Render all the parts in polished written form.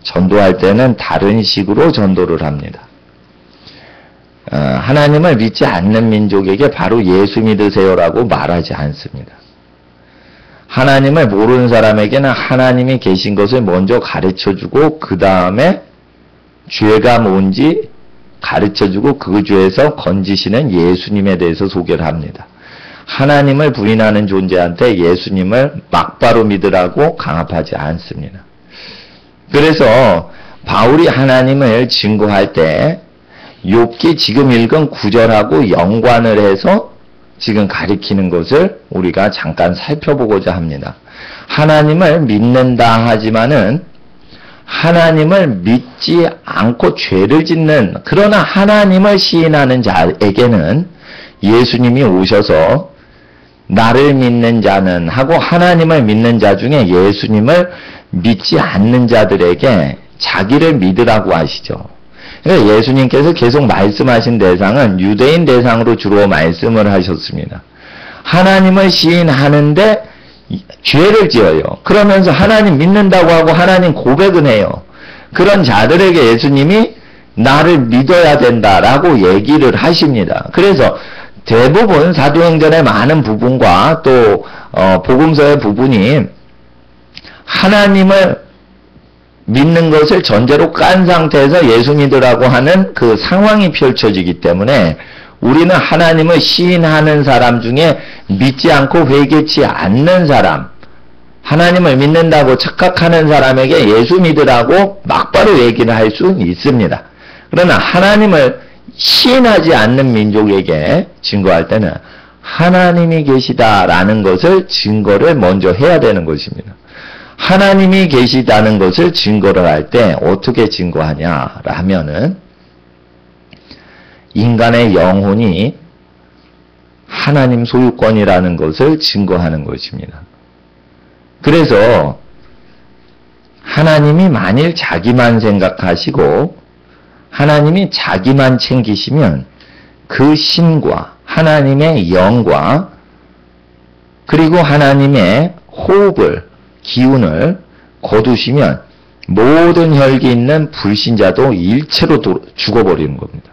전도할 때는 다른 식으로 전도를 합니다. 하나님을 믿지 않는 민족에게 바로 예수 믿으세요라고 말하지 않습니다. 하나님을 모르는 사람에게는 하나님이 계신 것을 먼저 가르쳐주고 그 다음에 죄가 뭔지 가르쳐주고 그 죄에서 건지시는 예수님에 대해서 소개를 합니다. 하나님을 부인하는 존재한테 예수님을 막바로 믿으라고 강압하지 않습니다. 그래서 바울이 하나님을 증거할 때 욥기 지금 읽은 구절하고 연관을 해서 지금 가리키는 것을 우리가 잠깐 살펴보고자 합니다. 하나님을 믿는다 하지만은 하나님을 믿지 않고 죄를 짓는, 그러나 하나님을 시인하는 자에게는 예수님이 오셔서 나를 믿는 자는 하고 하나님을 믿는 자 중에 예수님을 믿지 않는 자들에게 자기를 믿으라고 하시죠. 그러니까 예수님께서 계속 말씀하신 대상은 유대인 대상으로 주로 말씀을 하셨습니다. 하나님을 시인하는데 죄를 지어요. 그러면서 하나님 믿는다고 하고 하나님 고백은 해요. 그런 자들에게 예수님이 나를 믿어야 된다라고 얘기를 하십니다. 그래서 대부분 사도행전의 많은 부분과 또 복음서의 부분이 하나님을 믿는 것을 전제로 깐 상태에서 예수 믿으라고 하는 그 상황이 펼쳐지기 때문에 우리는 하나님을 시인하는 사람 중에 믿지 않고 회개치 않는 사람, 하나님을 믿는다고 착각하는 사람에게 예수 믿으라고 막바로 얘기를 할 수 있습니다. 그러나 하나님을 시인하지 않는 민족에게 증거할 때는 하나님이 계시다라는 것을 증거를 먼저 해야 되는 것입니다. 하나님이 계시다는 것을 증거를 할 때 어떻게 증거하냐라면은 인간의 영혼이 하나님 소유권이라는 것을 증거하는 것입니다. 그래서 하나님이 만일 자기만 생각하시고 하나님이 자기만 챙기시면 그 신과 하나님의 영과 그리고 하나님의 호흡을, 기운을 거두시면 모든 혈기 있는 불신자도 일체로 죽어버리는 겁니다.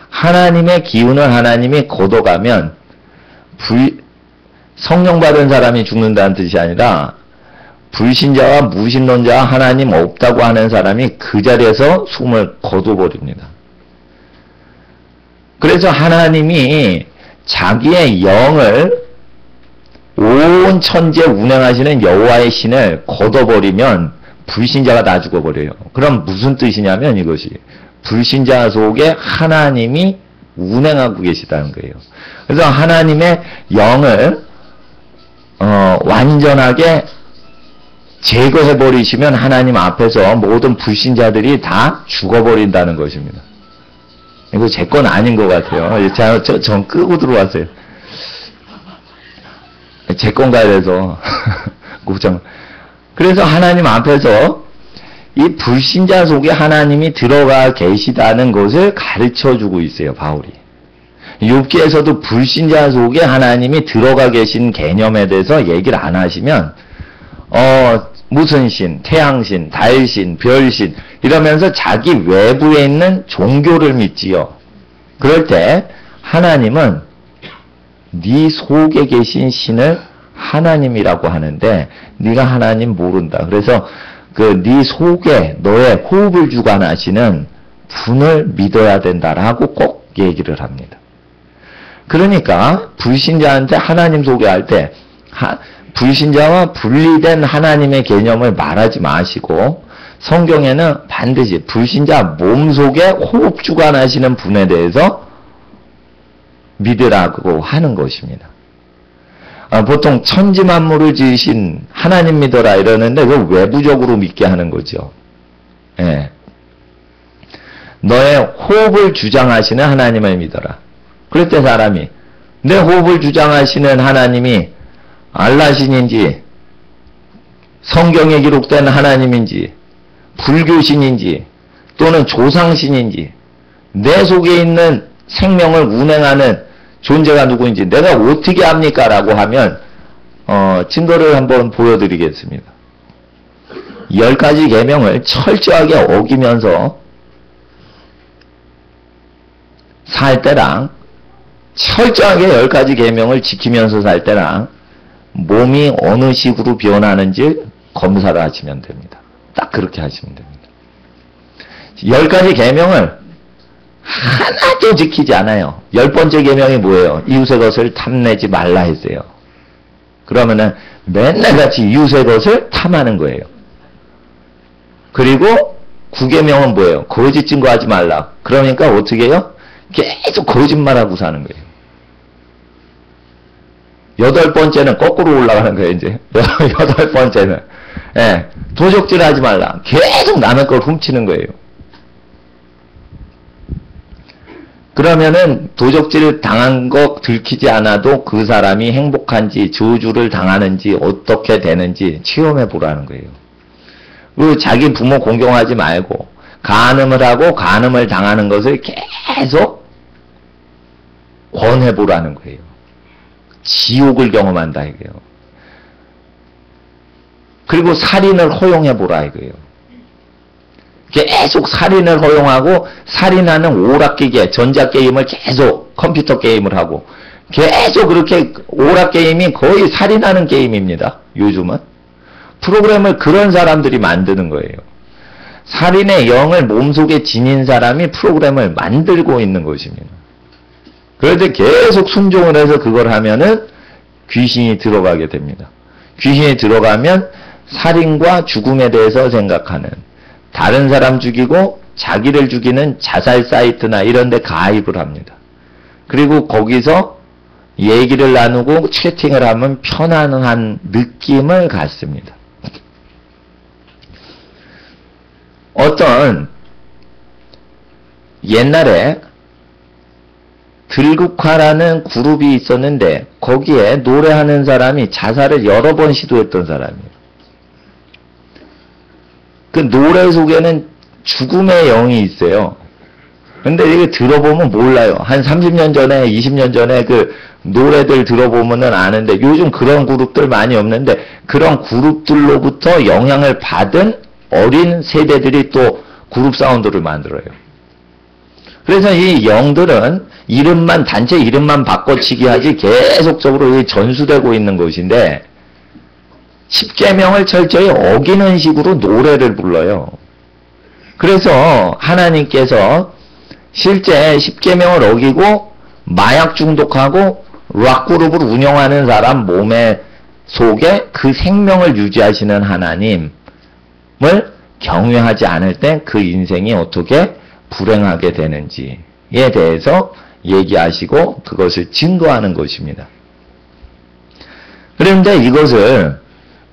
하나님의 기운을 하나님이 걷어가면 성령 받은 사람이 죽는다는 뜻이 아니라 불신자와 무신론자와 하나님 없다고 하는 사람이 그 자리에서 숨을 거둬버립니다. 그래서 하나님이 자기의 영을 온 천지에 운행하시는 여호와의 신을 걷어버리면 불신자가 다 죽어버려요. 그럼 무슨 뜻이냐면 이것이 불신자 속에 하나님이 운행하고 계시다는 거예요. 그래서 하나님의 영을 완전하게 제거해버리시면 하나님 앞에서 모든 불신자들이 다 죽어버린다는 것입니다. 이거 제 건 아닌 것 같아요. 전 끄고 들어왔어요. 제 건가 이래서 그래서 하나님 앞에서 이 불신자 속에 하나님이 들어가 계시다는 것을 가르쳐주고 있어요, 바울이. 욥기에서도 불신자 속에 하나님이 들어가 계신 개념에 대해서 얘기를 안 하시면 무슨 신, 태양신, 달신, 별신 이러면서 자기 외부에 있는 종교를 믿지요. 그럴 때 하나님은 네 속에 계신 신을 하나님이라고 하는데 네가 하나님 모른다. 그래서 그 네 속에 너의 호흡을 주관하시는 분을 믿어야 된다라고 꼭 얘기를 합니다. 그러니까 불신자한테 하나님 소개할 때 불신자와 분리된 하나님의 개념을 말하지 마시고 성경에는 반드시 불신자 몸속에 호흡 주관하시는 분에 대해서 믿으라고 하는 것입니다. 보통 천지 만물을 지으신 하나님 믿어라 이러는데 그걸 외부적으로 믿게 하는 거죠. 예. 너의 호흡을 주장하시는 하나님을 믿어라. 그럴 때 사람이 내 호흡을 주장하시는 하나님이 알라신인지 성경에 기록된 하나님인지 불교신인지 또는 조상신인지 내 속에 있는 생명을 운행하는 존재가 누구인지 내가 어떻게 합니까? 라고 하면 증거를 한번 보여드리겠습니다. 10가지 계명을 철저하게 어기면서 살 때랑 철저하게 10가지 계명을 지키면서 살 때랑 몸이 어느 식으로 변하는지 검사를 하시면 됩니다. 딱 그렇게 하시면 됩니다. 10가지 계명을 하나도 지키지 않아요. 10번째 계명이 뭐예요? 이웃의 것을 탐내지 말라 했어요. 그러면은 맨날 같이 이웃의 것을 탐하는 거예요. 그리고 9계명은 뭐예요? 거짓 증거하지 말라. 그러니까 어떻게 해요? 계속 거짓말하고 사는 거예요. 8번째는 거꾸로 올라가는 거예요, 이제. 8번째는. 예, 도적질 하지 말라. 계속 남의 걸 훔치는 거예요. 그러면은 도적질을 당한 거 들키지 않아도 그 사람이 행복한지 저주를 당하는지 어떻게 되는지 체험해 보라는 거예요. 그리고 자기 부모 공경하지 말고 간음을 하고 간음을 당하는 것을 계속 권해 보라는 거예요. 지옥을 경험한다 이거예요. 그리고 살인을 허용해 보라 이거예요. 계속 살인을 허용하고 살인하는 오락기계, 전자게임을 계속 컴퓨터 게임을 하고 계속 그렇게 오락게임이 거의 살인하는 게임입니다. 요즘은. 프로그램을 그런 사람들이 만드는 거예요. 살인의 영을 몸속에 지닌 사람이 프로그램을 만들고 있는 것입니다. 그런데 계속 순종을 해서 그걸 하면은 귀신이 들어가게 됩니다. 귀신이 들어가면 살인과 죽음에 대해서 생각하는, 다른 사람 죽이고 자기를 죽이는 자살 사이트나 이런 데 가입을 합니다. 그리고 거기서 얘기를 나누고 채팅을 하면 편안한 느낌을 갖습니다. 어떤 옛날에 들국화라는 그룹이 있었는데 거기에 노래하는 사람이 자살을 여러 번 시도했던 사람이에요. 그 노래 속에는 죽음의 영이 있어요. 근데 이게 들어보면 몰라요. 한 30년 전에, 20년 전에 그 노래들 들어보면은 아는데 요즘 그런 그룹들 많이 없는데 그런 그룹들로부터 영향을 받은 어린 세대들이 또 그룹 사운드를 만들어요. 그래서 이 영들은 이름만, 단체 이름만 바꿔치기 하지 계속적으로 전수되고 있는 것인데 10계명을 철저히 어기는 식으로 노래를 불러요. 그래서 하나님께서 실제 10계명을 어기고 마약 중독하고 락그룹을 운영하는 사람 몸의 속에 그 생명을 유지하시는 하나님을 경외하지 않을 때 그 인생이 어떻게 불행하게 되는지에 대해서 얘기하시고 그것을 증거하는 것입니다. 그런데 이것을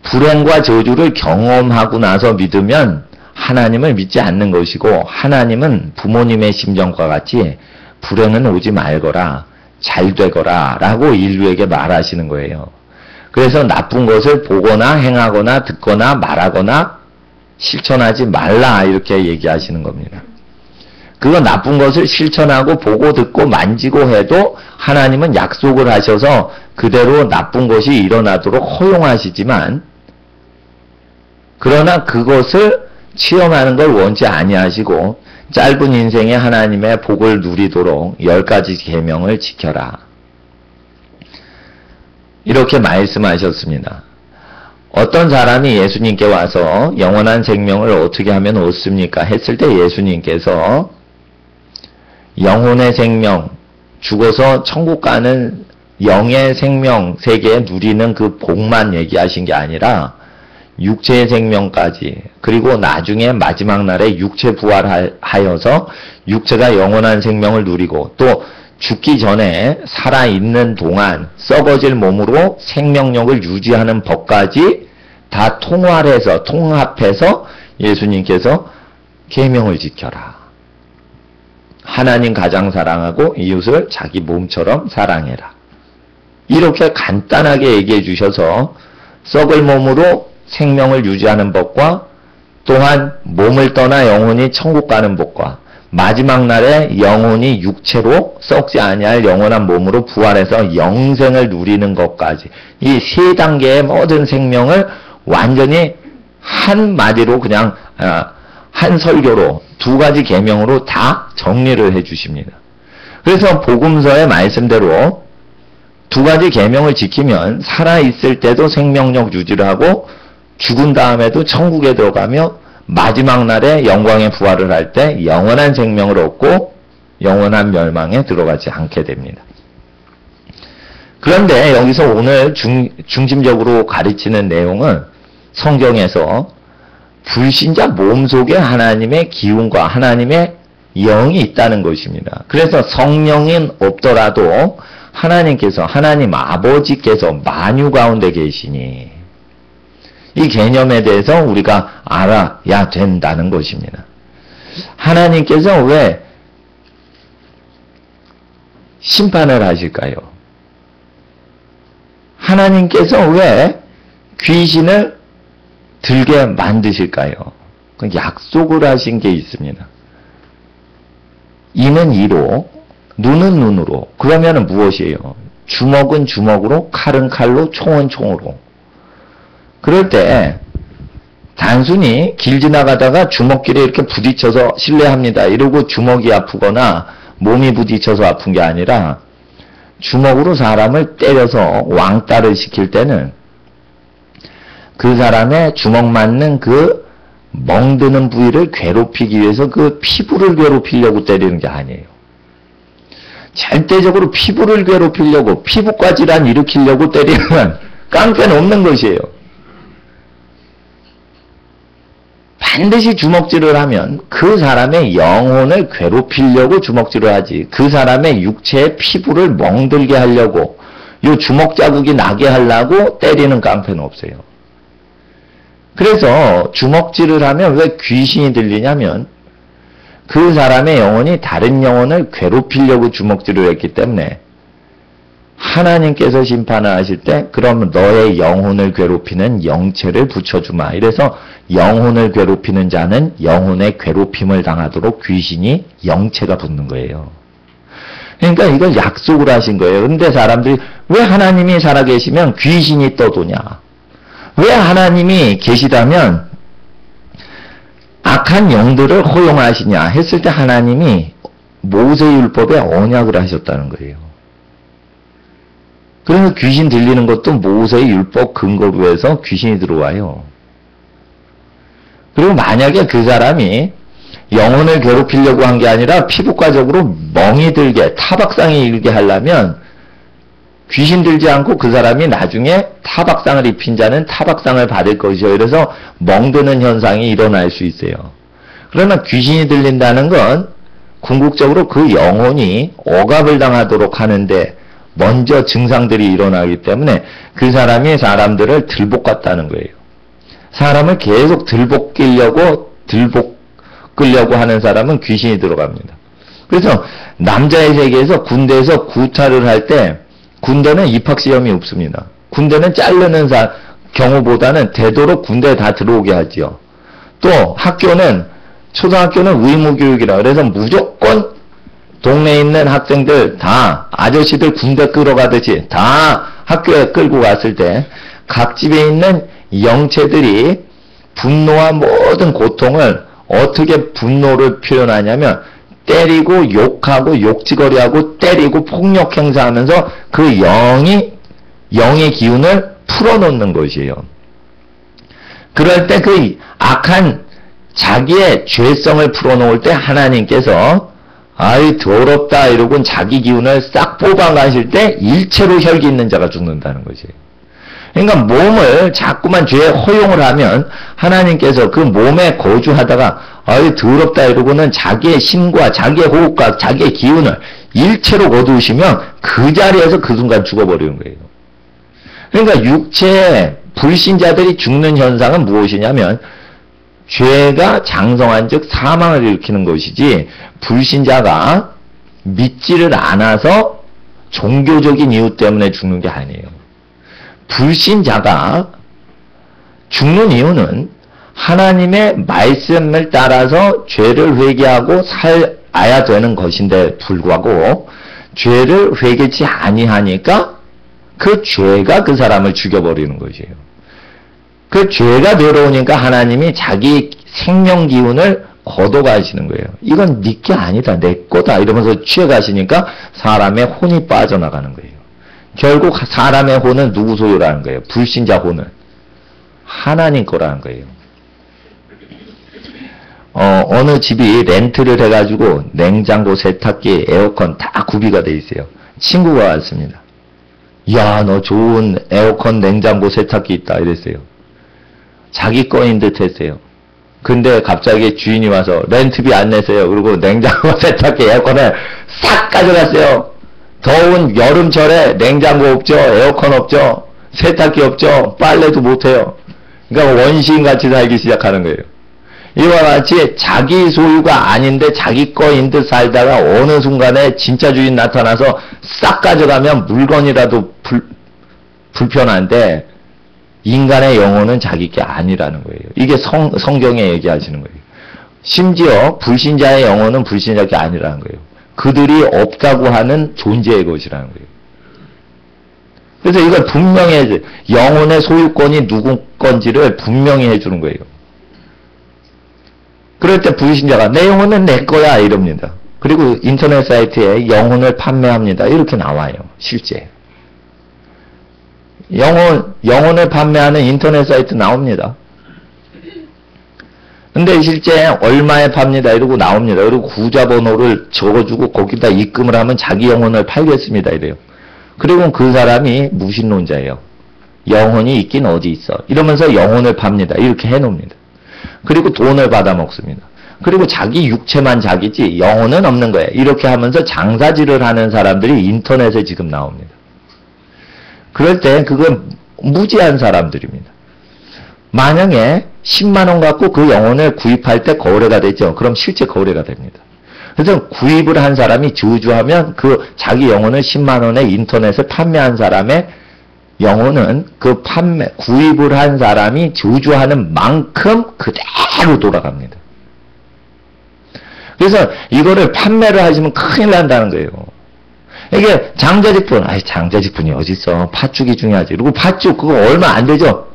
불행과 저주를 경험하고 나서 믿으면 하나님을 믿지 않는 것이고 하나님은 부모님의 심정과 같이 불행은 오지 말거라, 잘 되거라 라고 인류에게 말하시는 거예요. 그래서 나쁜 것을 보거나 행하거나 듣거나 말하거나 실천하지 말라 이렇게 얘기하시는 겁니다. 그거 나쁜 것을 실천하고 보고 듣고 만지고 해도 하나님은 약속을 하셔서 그대로 나쁜 것이 일어나도록 허용하시지만 그러나 그것을 체험하는 걸 원치 아니하시고 짧은 인생에 하나님의 복을 누리도록 10가지 계명을 지켜라. 이렇게 말씀하셨습니다. 어떤 사람이 예수님께 와서 영원한 생명을 어떻게 하면 얻습니까? 했을 때 예수님께서 영혼의 생명, 죽어서 천국 가는 영의 생명 세계에 누리는 그 복만 얘기하신 게 아니라 육체의 생명까지, 그리고 나중에 마지막 날에 육체 부활하여서 육체가 영원한 생명을 누리고 또 죽기 전에 살아있는 동안 썩어질 몸으로 생명력을 유지하는 법까지 다 통합해서 예수님께서 계명을 지켜라. 하나님 가장 사랑하고 이웃을 자기 몸처럼 사랑해라. 이렇게 간단하게 얘기해 주셔서 썩을 몸으로 생명을 유지하는 법과 또한 몸을 떠나 영혼이 천국 가는 법과 마지막 날에 영혼이 육체로 썩지 아니할 영원한 몸으로 부활해서 영생을 누리는 것까지 이 세 단계의 모든 생명을 완전히 한마디로 그냥 한 설교로 두 가지 계명으로 다 정리를 해 주십니다. 그래서 복음서의 말씀대로 두 가지 계명을 지키면 살아있을 때도 생명력 유지를 하고 죽은 다음에도 천국에 들어가며 마지막 날에 영광의 부활을 할 때 영원한 생명을 얻고 영원한 멸망에 들어가지 않게 됩니다. 그런데 여기서 오늘 중심적으로 가르치는 내용은 성경에서 불신자 몸속에 하나님의 기운과 하나님의 영이 있다는 것입니다. 그래서 성령은 없더라도 하나님께서, 하나님 아버지께서 만유 가운데 계시니 이 개념에 대해서 우리가 알아야 된다는 것입니다. 하나님께서 왜 심판을 하실까요? 하나님께서 왜 귀신을 들게 만드실까요? 그 약속을 하신 게 있습니다. 이는 이로, 눈은 눈으로. 그러면 무엇이에요? 주먹은 주먹으로, 칼은 칼로, 총은 총으로. 그럴 때 단순히 길 지나가다가 주먹길에 이렇게 부딪혀서 실례합니다. 이러고 주먹이 아프거나 몸이 부딪혀서 아픈 게 아니라 주먹으로 사람을 때려서 왕따를 시킬 때는 그 사람의 주먹 맞는 그 멍드는 부위를 괴롭히기 위해서 그 피부를 괴롭히려고 때리는 게 아니에요. 절대적으로 피부를 괴롭히려고, 피부과 질환 일으키려고 때리면 깡패는 없는 것이에요. 반드시 주먹질을 하면 그 사람의 영혼을 괴롭히려고 주먹질을 하지, 그 사람의 육체의 피부를 멍들게 하려고, 요 주먹 자국이 나게 하려고 때리는 깡패는 없어요. 그래서 주먹질을 하면 왜 귀신이 들리냐면 그 사람의 영혼이 다른 영혼을 괴롭히려고 주먹질을 했기 때문에 하나님께서 심판을 하실 때 그럼 너의 영혼을 괴롭히는 영체를 붙여주마. 이래서 영혼을 괴롭히는 자는 영혼의 괴롭힘을 당하도록 귀신이 영체가 붙는 거예요. 그러니까 이걸 약속을 하신 거예요. 근데 사람들이 왜 하나님이 살아계시면 귀신이 떠도냐? 왜 하나님이 계시다면 악한 영들을 허용하시냐 했을 때 하나님이 모세율법에 언약을 하셨다는 거예요. 그래서 귀신 들리는 것도 모세의 율법 근거로 해서 귀신이 들어와요. 그리고 만약에 그 사람이 영혼을 괴롭히려고 한 게 아니라 피부과적으로 멍이 들게, 타박상이 일게 하려면 귀신 들지 않고 그 사람이 나중에 타박상을 입힌 자는 타박상을 받을 것이요. 그래서 멍드는 현상이 일어날 수 있어요. 그러나 귀신이 들린다는 건 궁극적으로 그 영혼이 억압을 당하도록 하는데 먼저 증상들이 일어나기 때문에 그 사람이 사람들을 들볶았다는 거예요. 사람을 계속 들볶으려고 하는 사람은 귀신이 들어갑니다. 그래서 남자의 세계에서 군대에서 구타를 할 때 군대는 입학시험이 없습니다. 군대는 자르는 경우보다는 되도록 군대에 다 들어오게 하지요. 또 학교는 초등학교는 의무교육이라 그래서 무조건 동네에 있는 학생들 다 아저씨들 군대 끌어가듯이 다 학교에 끌고 갔을 때 각 집에 있는 영체들이 분노와 모든 고통을 어떻게 분노를 표현하냐면 때리고 욕하고 욕지거리하고 때리고 폭력 행사하면서 그 영의 기운을 풀어놓는 것이에요. 그럴 때 그 악한 자기의 죄성을 풀어놓을 때 하나님께서 아이 더럽다 이러고 자기 기운을 싹 뽑아가실 때 일체로 혈기 있는 자가 죽는다는 거지. 그러니까 몸을 자꾸만 죄에 허용을 하면 하나님께서 그 몸에 거주하다가 아이 더럽다 이러고는 자기의 신과 자기의 호흡과 자기의 기운을 일체로 거두시면 그 자리에서 그 순간 죽어버리는 거예요. 그러니까 육체의 불신자들이 죽는 현상은 무엇이냐면 죄가 장성한 즉 사망을 일으키는 것이지 불신자가 믿지를 않아서 종교적인 이유 때문에 죽는 게 아니에요. 불신자가 죽는 이유는 하나님의 말씀을 따라서 죄를 회개하고 살아야 되는 것인데 불구하고 죄를 회개치 아니하니까 그 죄가 그 사람을 죽여버리는 것이에요. 그 죄가 들어오니까 하나님이 자기 생명 기운을 걷어가시는 거예요. 이건 네 게 아니다, 내 거다 이러면서 취해가시니까 사람의 혼이 빠져나가는 거예요. 결국 사람의 혼은 누구 소유라는 거예요? 불신자 혼은 하나님 거라는 거예요. 어느 집이 렌트를 해가지고 냉장고, 세탁기, 에어컨 다 구비가 돼 있어요. 친구가 왔습니다. 야, 너 좋은 에어컨, 냉장고, 세탁기 있다 이랬어요. 자기 거인 듯 했어요. 근데 갑자기 주인이 와서 렌트비 안 냈어요. 그리고 냉장고, 세탁기, 에어컨을 싹 가져갔어요. 더운 여름철에 냉장고 없죠, 에어컨 없죠, 세탁기 없죠, 빨래도 못해요. 그러니까 원시인같이 살기 시작하는 거예요. 이와 같이 자기 소유가 아닌데 자기 거인 듯 살다가 어느 순간에 진짜 주인 나타나서 싹 가져가면 물건이라도 불편한데 인간의 영혼은 자기 게 아니라는 거예요. 이게 성경에 얘기하시는 거예요. 심지어 불신자의 영혼은 불신자 게 아니라는 거예요. 그들이 없다고 하는 존재의 것이라는 거예요. 그래서 이걸 분명히 영혼의 소유권이 누구 건지를 분명히 해주는 거예요. 그럴 때 불신자가 내 영혼은 내 거야 이럽니다. 그리고 인터넷 사이트에 영혼을 판매합니다. 이렇게 나와요. 실제. 영혼을 판매하는 인터넷 사이트 나옵니다. 근데 실제 얼마에 팝니다 이러고 나옵니다. 그리고 구좌번호를 적어주고 거기다 입금을 하면 자기 영혼을 팔겠습니다 이래요. 그리고 그 사람이 무신론자예요. 영혼이 있긴 어디 있어 이러면서 영혼을 팝니다. 이렇게 해놓습니다. 그리고 돈을 받아 먹습니다. 그리고 자기 육체만 자기지 영혼은 없는 거예요. 이렇게 하면서 장사질을 하는 사람들이 인터넷에 지금 나옵니다. 그럴 때 그건 무지한 사람들입니다. 만약에 10만 원 갖고 그 영혼을 구입할 때 거래가 되죠. 그럼 실제 거래가 됩니다. 그래서 구입을 한 사람이 저주하면 그 자기 영혼을 10만 원에 인터넷에 판매한 사람의 영혼은 그 구입을 한 사람이 저주하는 만큼 그대로 돌아갑니다. 그래서 이거를 판매를 하시면 큰일 난다는 거예요. 이게 장자직분, 장자직분이 어딨어. 팥죽이 중요하지. 그리고 팥죽 그거 얼마 안 되죠.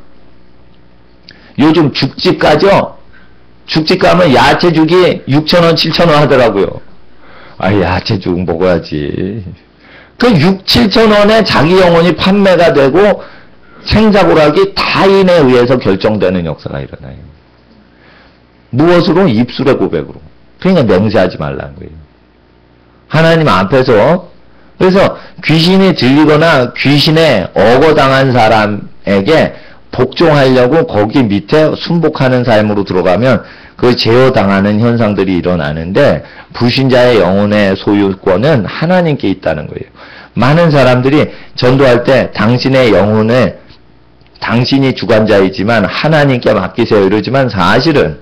요즘 죽집 가죠? 죽집 가면 야채죽이 6,000원, 7,000원 하더라고요. 야채죽 먹어야지. 그 6, 7,000원에 자기 영혼이 판매가 되고 생사고락이 타인에 의해서 결정되는 역사가 일어나요. 무엇으로? 입술의 고백으로. 그러니까 맹세하지 말라는 거예요. 하나님 앞에서 그래서 귀신이 들리거나 귀신에 억어당한 사람에게 복종하려고 거기 밑에 순복하는 삶으로 들어가면 그 제어당하는 현상들이 일어나는데 불신자의 영혼의 소유권은 하나님께 있다는 거예요. 많은 사람들이 전도할 때 당신의 영혼을 당신이 주관자이지만 하나님께 맡기세요 이러지만 사실은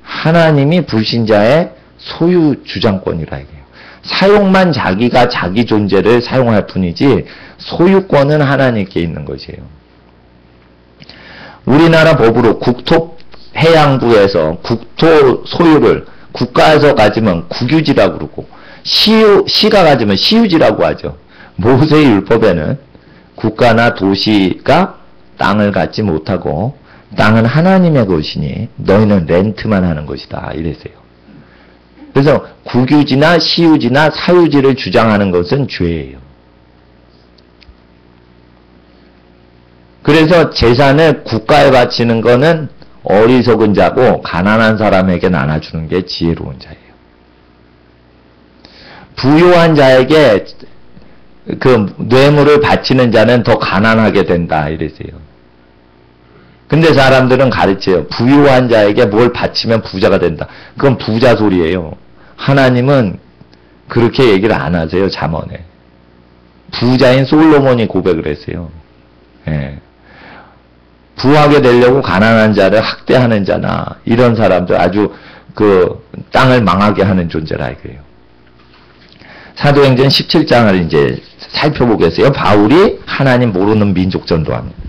하나님이 불신자의 소유 주장권이라 해요. 사용만 자기가 자기 존재를 사용할 뿐이지 소유권은 하나님께 있는 것이에요. 우리나라 법으로 국토해양부에서 국토 소유를 국가에서 가지면 국유지라고 그러고 시가 가지면 시유지라고 하죠. 모세의 율법에는 국가나 도시가 땅을 갖지 못하고 땅은 하나님의 것이니 너희는 렌트만 하는 것이다 이랬어요. 그래서 국유지나 시유지나 사유지를 주장하는 것은 죄예요. 그래서 재산을 국가에 바치는 거는 어리석은 자고 가난한 사람에게 나눠주는 게 지혜로운 자예요. 부유한 자에게 그 뇌물을 바치는 자는 더 가난하게 된다 이랬어요. 근데 사람들은 가르쳐요. 부유한 자에게 뭘 바치면 부자가 된다. 그건 부자 소리예요. 하나님은 그렇게 얘기를 안 하세요. 잠언에. 부자인 솔로몬이 고백을 했어요. 예. 부하게 되려고 가난한 자를 학대하는 자나 이런 사람들 아주 그 땅을 망하게 하는 존재라 이거예요. 사도행전 17장을 이제 살펴보겠어요. 바울이 하나님 모르는 민족 전도합니다.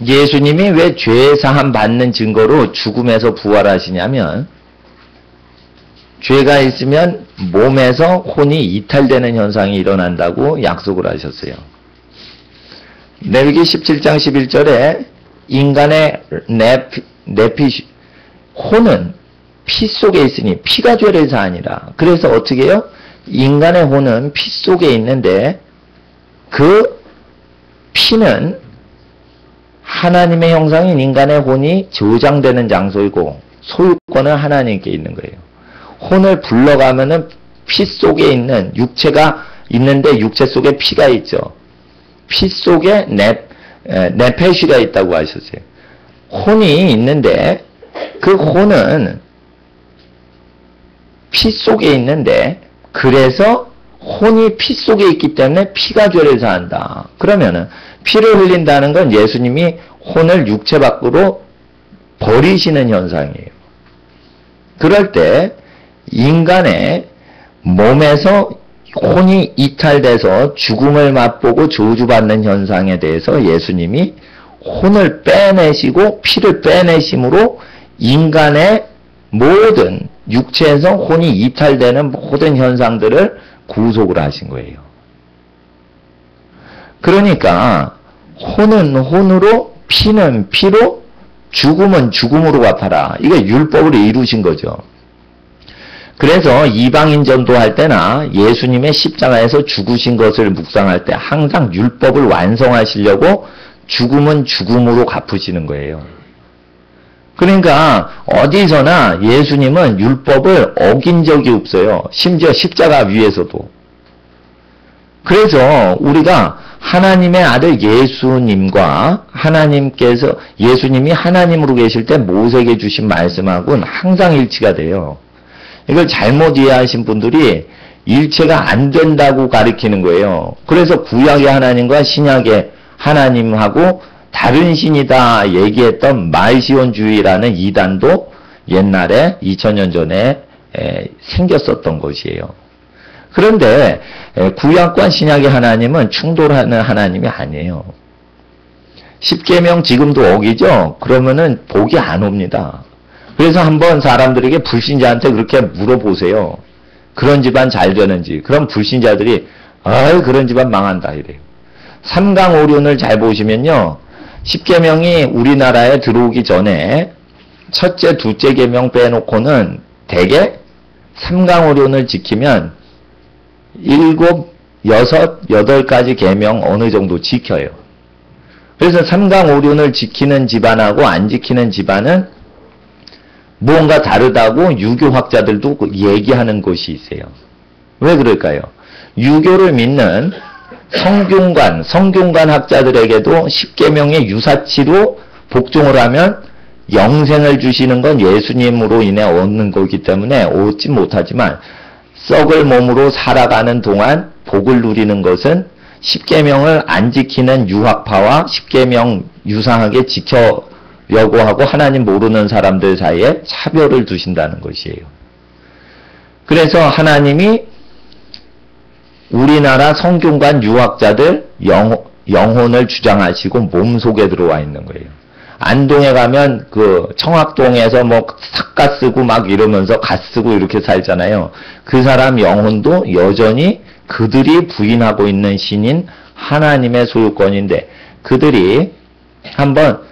예수님이 왜 죄사함 받는 증거로 죽음에서 부활하시냐면 죄가 있으면 몸에서 혼이 이탈되는 현상이 일어난다고 약속을 하셨어요. 레위기 17장 11절에 인간의 혼은 피 속에 있으니 피가 죄를 사하니라. 그래서 어떻게 해요? 인간의 혼은 피 속에 있는데 그 피는 하나님의 형상인 인간의 혼이 저장되는 장소이고 소유권은 하나님께 있는 거예요. 혼을 불러가면은 피 속에 있는 육체가 있는데 육체 속에 피가 있죠. 피 속에 네페시가 있다고 하셨어요. 혼이 있는데 그 혼은 피 속에 있는데 그래서 혼이 피 속에 있기 때문에 피가 죄를 사한다. 그러면은 피를 흘린다는 건 예수님이 혼을 육체 밖으로 버리시는 현상이에요. 그럴 때 인간의 몸에서 혼이 이탈돼서 죽음을 맛보고 저주받는 현상에 대해서 예수님이 혼을 빼내시고 피를 빼내심으로 인간의 모든 육체에서 혼이 이탈되는 모든 현상들을 구속을 하신 거예요. 그러니까 혼은 혼으로 피는 피로 죽음은 죽음으로 갚아라. 이게 율법을 이루신 거죠. 그래서 이방인 전도할 때나 예수님의 십자가에서 죽으신 것을 묵상할 때 항상 율법을 완성하시려고 죽음은 죽음으로 갚으시는 거예요. 그러니까 어디서나 예수님은 율법을 어긴 적이 없어요. 심지어 십자가 위에서도. 그래서 우리가 하나님의 아들 예수님과 하나님께서 예수님이 하나님으로 계실 때 모세에게 주신 말씀하고는 항상 일치가 돼요. 이걸 잘못 이해하신 분들이 일체가 안 된다고 가리키는 거예요. 그래서 구약의 하나님과 신약의 하나님하고 다른 신이다 얘기했던 말시온주의라는 이단도 옛날에 2000년 전에 생겼었던 것이에요. 그런데 구약과 신약의 하나님은 충돌하는 하나님이 아니에요. 십계명 지금도 어기죠? 그러면은 복이 안 옵니다. 그래서 한번 사람들에게 불신자한테 그렇게 물어보세요. 그런 집안 잘 되는지. 그럼 불신자들이 아이 그런 집안 망한다 이래요. 삼강오륜을 잘 보시면요. 십계명이 우리나라에 들어오기 전에 첫째, 둘째 계명 빼놓고는 대개 삼강오륜을 지키면 7, 6, 8가지 계명 어느 정도 지켜요. 그래서 삼강오륜을 지키는 집안하고 안 지키는 집안은 무언가 다르다고 유교학자들도 얘기하는 곳이 있어요. 왜 그럴까요? 유교를 믿는 성균관 학자들에게도 십계명의 유사치로 복종을 하면 영생을 주시는 건 예수님으로 인해 얻는 거기 때문에 얻지 못하지만 썩을 몸으로 살아가는 동안 복을 누리는 것은 십계명을 안 지키는 유학파와 십계명 유상하게 지켜려고 하고 하나님 모르는 사람들 사이에 차별을 두신다는 것이에요. 그래서 하나님이 우리나라 성균관 유학자들 영혼을 주장하시고 몸속에 들어와 있는 거예요. 안동에 가면 그 청학동에서 뭐 삭가 쓰고 막 이러면서 갓 쓰고 이렇게 살잖아요. 그 사람 영혼도 여전히 그들이 부인하고 있는 신인 하나님의 소유권인데 그들이 한번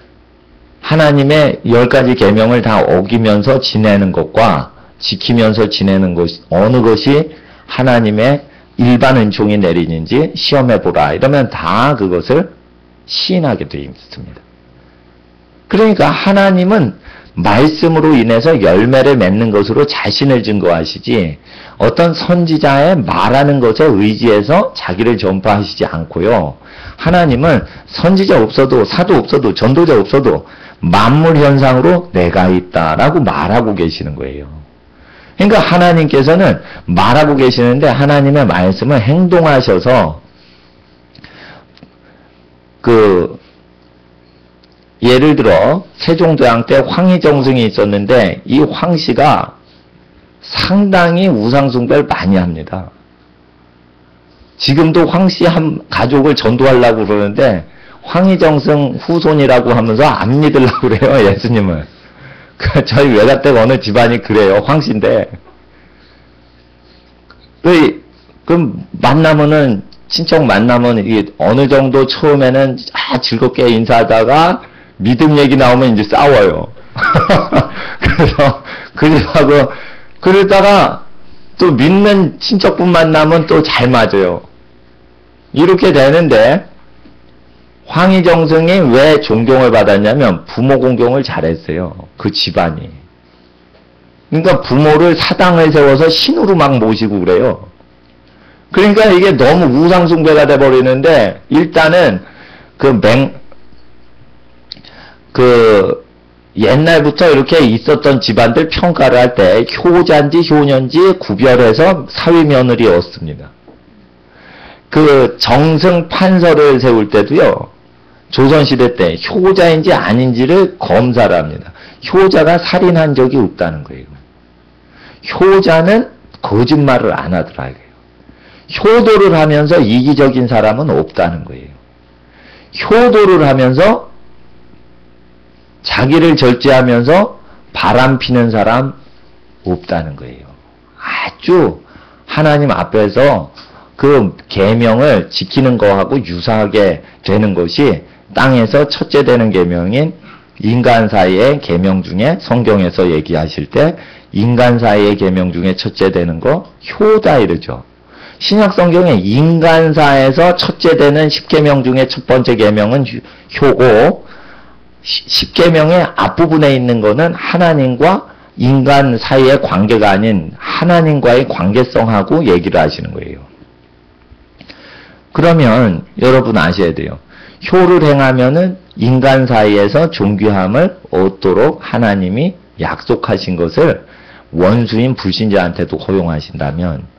하나님의 10가지 계명을 다 어기면서 지내는 것과 지키면서 지내는 것 어느 것이 하나님의 일반 은총이 내리는지 시험해보라. 이러면 다 그것을 시인하게 되어 있습니다. 그러니까 하나님은 말씀으로 인해서 열매를 맺는 것으로 자신을 증거하시지 어떤 선지자의 말하는 것에 의지해서 자기를 전파하시지 않고요. 하나님은 선지자 없어도 사도 없어도 전도자 없어도 만물 현상으로 내가 있다라고 말하고 계시는 거예요. 그러니까 하나님께서는 말하고 계시는데 하나님의 말씀을 행동하셔서 예를 들어 세종대왕 때 황희정승이 있었는데 이 황씨가 상당히 우상숭배를 많이 합니다. 지금도 황씨 한 가족을 전도하려고 그러는데 황희정승 후손이라고 하면서 안 믿으려고 그래요, 예수님을. 저희 외가댁 어느 집안이 그래요, 황씨인데. 그럼 만나면은, 친척 만나면 이게 어느 정도 처음에는 즐겁게 인사하다가 믿음 얘기 나오면 이제 싸워요. 그래서 그 집하고 그러다가 또 믿는 친척분 만나면 또 잘 맞아요. 이렇게 되는데 황희정승이 왜 존경을 받았냐면 부모 공경을 잘했어요. 그 집안이. 그러니까 부모를 사당을 세워서 신으로 막 모시고 그래요. 그러니까 이게 너무 우상숭배가 돼버리는데 일단은 옛날부터 이렇게 있었던 집안들 평가를 할 때 효자인지 효녀인지 구별해서 사위며느리였습니다. 그 정승 판서를 세울 때도요, 조선시대 때 효자인지 아닌지를 검사를 합니다. 효자가 살인한 적이 없다는 거예요. 효자는 거짓말을 안 하더라고요. 효도를 하면서 이기적인 사람은 없다는 거예요. 효도를 하면서 자기를 절제하면서 바람 피는 사람 없다는 거예요. 아주 하나님 앞에서 그 계명을 지키는 거하고 유사하게 되는 것이 땅에서 첫째 되는 계명인 인간 사이의 계명 중에 성경에서 얘기하실 때 인간 사이의 계명 중에 첫째 되는 거 효다 이러죠. 신약 성경에 인간사에서 첫째 되는 10계명 중에 첫 번째 계명은 효고 10계명의 앞부분에 있는 거는 하나님과 인간 사이의 관계가 아닌 하나님과의 관계성하고 얘기를 하시는 거예요. 그러면 여러분 아셔야 돼요. 효를 행하면은 인간 사이에서 존귀함을 얻도록 하나님이 약속하신 것을 원수인 불신자한테도 허용하신다면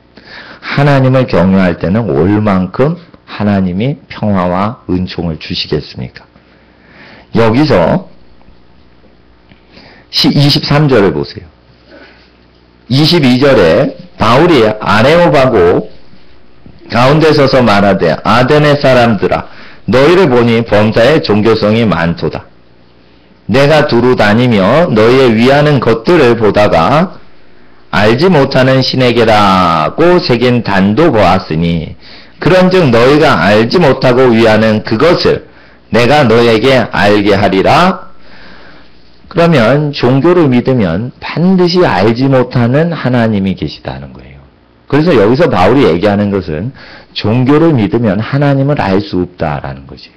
하나님을 경외할 때는 얼만큼 하나님이 평화와 은총을 주시겠습니까? 여기서 23절을 보세요. 22절에 바울이 아레오바고 가운데 서서 말하되 아데네 사람들아 너희를 보니 범사에 종교성이 많도다. 내가 두루 다니며 너희의 위하는 것들을 보다가 알지 못하는 신에게라고 새긴 단도 보았으니 그런즉 너희가 알지 못하고 위하는 그것을 내가 너에게 알게 하리라. 그러면 종교를 믿으면 반드시 알지 못하는 하나님이 계시다는 거예요. 그래서 여기서 바울이 얘기하는 것은 종교를 믿으면 하나님을 알 수 없다라는 것이에요.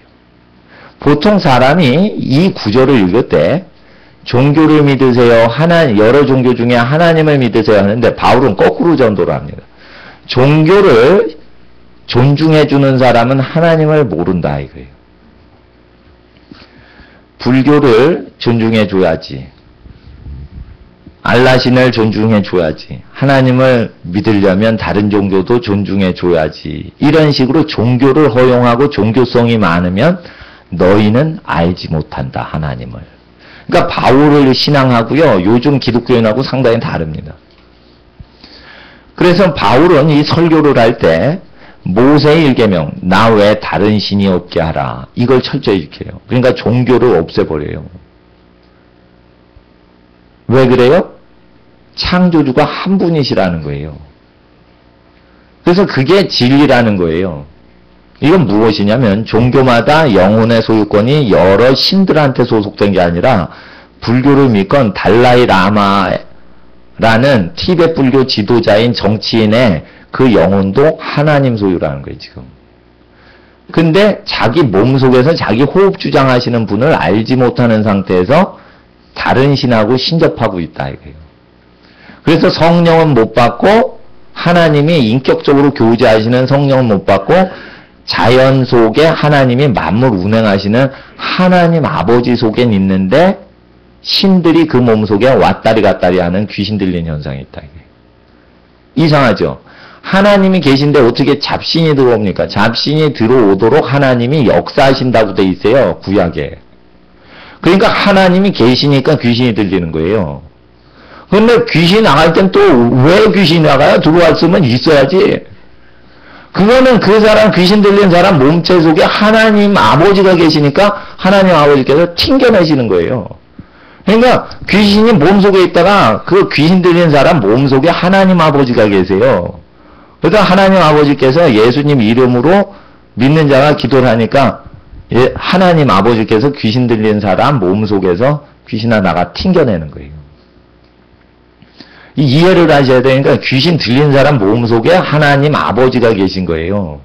보통 사람이 이 구절을 읽을 때 종교를 믿으세요. 여러 종교 중에 하나님을 믿으세요 하는데 바울은 거꾸로 전도를 합니다. 종교를 존중해주는 사람은 하나님을 모른다 이거예요. 불교를 존중해줘야지. 알라신을 존중해줘야지. 하나님을 믿으려면 다른 종교도 존중해줘야지. 이런 식으로 종교를 허용하고 종교성이 많으면 너희는 알지 못한다 하나님을. 그러니까 바울을 신앙하고요. 요즘 기독교인하고 상당히 다릅니다. 그래서 바울은 이 설교를 할 때 모세의 일계명 나 외에 다른 신이 없게 하라. 이걸 철저히 지켜요. 그러니까 종교를 없애버려요. 왜 그래요? 창조주가 한 분이시라는 거예요. 그래서 그게 진리라는 거예요. 이건 무엇이냐면 종교마다 영혼의 소유권이 여러 신들한테 소속된 게 아니라 불교를 믿건 달라이 라마라는 티베트 불교 지도자인 정치인의 그 영혼도 하나님 소유라는 거예요, 지금. 근데 자기 몸속에서 자기 호흡 주장하시는 분을 알지 못하는 상태에서 다른 신하고 신접하고 있다, 이거예요. 그래서 성령은 못 받고 하나님이 인격적으로 교제하시는 성령은 못 받고 자연 속에 하나님이 만물 운행하시는 하나님 아버지 속엔 있는데 신들이 그 몸 속에 왔다리 갔다리 하는 귀신 들린 현상이 있다. 이상하죠? 하나님이 계신데 어떻게 잡신이 들어옵니까? 잡신이 들어오도록 하나님이 역사하신다고 돼 있어요. 구약에. 그러니까 하나님이 계시니까 귀신이 들리는 거예요. 그런데 귀신이 나갈 땐 또 왜 귀신이 나가요? 들어왔으면 있어야지. 그거는 그 사람, 귀신 들린 사람 몸체 속에 하나님 아버지가 계시니까 하나님 아버지께서 튕겨내시는 거예요. 그러니까 귀신이 몸속에 있다가 그 귀신 들린 사람 몸속에 하나님 아버지가 계세요. 그러니까 하나님 아버지께서 예수님 이름으로 믿는 자가 기도를 하니까 하나님 아버지께서 귀신 들린 사람 몸속에서 귀신 하나가 튕겨내는 거예요. 이 이해를 하셔야 되니까 귀신 들린 사람 몸속에 하나님 아버지가 계신 거예요.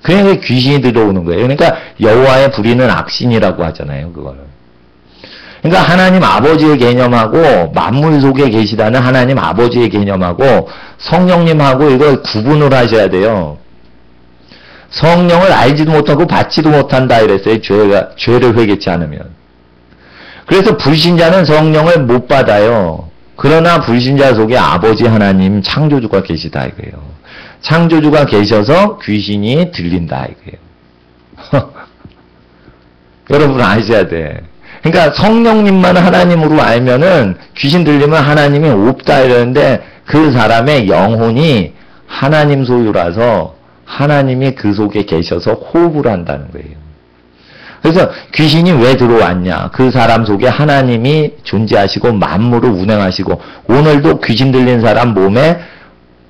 그러니까 귀신이 들어오는 거예요. 그러니까 여호와의 불의는 악신이라고 하잖아요. 그거는. 그러니까 하나님 아버지의 개념하고 만물 속에 계시다는 하나님 아버지의 개념하고 성령님하고 이걸 구분을 하셔야 돼요. 성령을 알지도 못하고 받지도 못한다 이랬어요. 죄를 회개치 않으면. 그래서 불신자는 성령을 못 받아요. 그러나 불신자 속에 아버지 하나님 창조주가 계시다 이거예요. 창조주가 계셔서 귀신이 들린다 이거예요. 여러분 아셔야 돼. 그러니까 성령님만 하나님으로 알면은 귀신 들리면 하나님이 없다 이러는데 그 사람의 영혼이 하나님 소유라서 하나님이 그 속에 계셔서 호흡을 한다는 거예요. 그래서 귀신이 왜 들어왔냐? 그 사람 속에 하나님이 존재하시고 만물을 운행하시고 오늘도 귀신 들린 사람 몸에